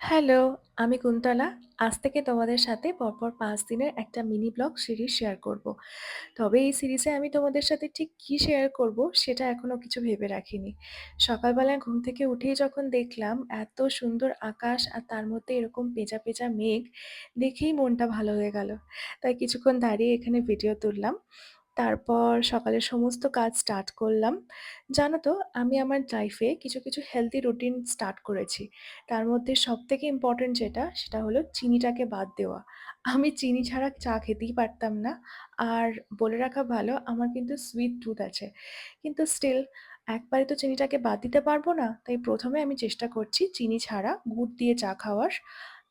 Hello, আমি কুন্তলা। আজ থেকে তোমাদের সাথে পরপর ৫ দিনের একটা মিনি ব্লগ সিরিজ শেয়ার করব। তবে এই সিরিজে আমি তোমাদের সাথে ঠিক কী শেয়ার করব সেটা এখনো কিছু ভেবে রাখিনি। সকালবেলায় ঘুম থেকে উঠেই যখন দেখলাম এত সুন্দর আকাশ আর তার মধ্যে এরকম পেঁজা, পেঁজা মেঘ, দেখেই মনটা ভালো হয়ে গেল। তাই কিছুক্ষণ দাঁড়িয়ে এখানে ভিডিও তুললাম। তারপর সকালের সমস্ত কাজ স্টার্ট করলাম। জানো তো আমি আমার লাইফে কিছু হেলথি রুটিন স্টার্ট করেছি। তার মধ্যে সবথেকে ইম্পোর্টেন্ট যেটা সেটা হলো চিনিটাকে বাদ দেওয়া। আমি চিনি ছাড়া চা খেতেই পারতাম না। আর বলে রাখা ভালো আমার কিন্তু সুইট টুথ আছে। কিন্তু স্টিল একবারে তো চিনিটাকে বাদ দিতে পারবো না। তাই ১ম এ আমি চেষ্টা করছি চিনি ছাড়া গুড় দিয়ে চা খাওয়ার।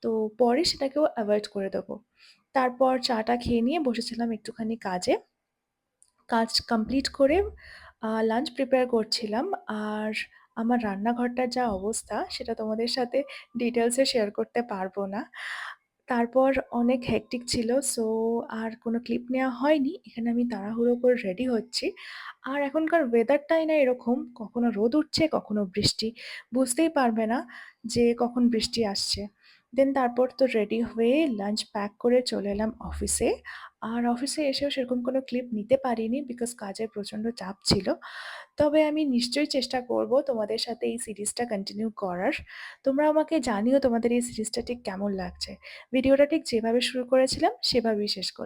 তো পরে সেটাকেও এভয়েড করে দেবো। তারপর চাটা খেয়ে নিয়ে বসেছিলাম একটুখানি কাজে। কাজ কমপ্লিট করে লাঞ্চ প্রিপেয়ার করছিলাম। আর আমার রান্নাঘরটার যা অবস্থা সেটা তোমাদের সাথে ডিটেইলসে শেয়ার করতে পারবো না। তারপর অনেক হেক্টিক ছিল। সো আর কোনো ক্লিপ নেওয়া হয়নি। এখানে আমি তাড়াহুড়ো করে রেডি হচ্ছি। আর এখনকার ওয়েদারটাই না এরকম, কখনো রোদ উঠছে, কখনো বৃষ্টি। বুঝতেই পারবে না যে কখন বৃষ্টি আসছে। দেন তারপর তো রেডি হয়ে লাঞ্চ প্যাক করে চলে এলাম অফিসে। আর অফিসে এসেও সেরকম কোনো ক্লিপ নিতে পারিনি বিকজ কাজের প্রচণ্ড চাপ ছিল। তবে আমি নিশ্চয়ই চেষ্টা করব তোমাদের সাথে এই সিরিজটা কন্টিনিউ করার। তোমরা আমাকে জানিও তোমাদের এই সিরিজটা ঠিক কেমন লাগছে। ভিডিওটা ঠিক যেভাবে শুরু করেছিলাম সেভাবেই শেষ করব।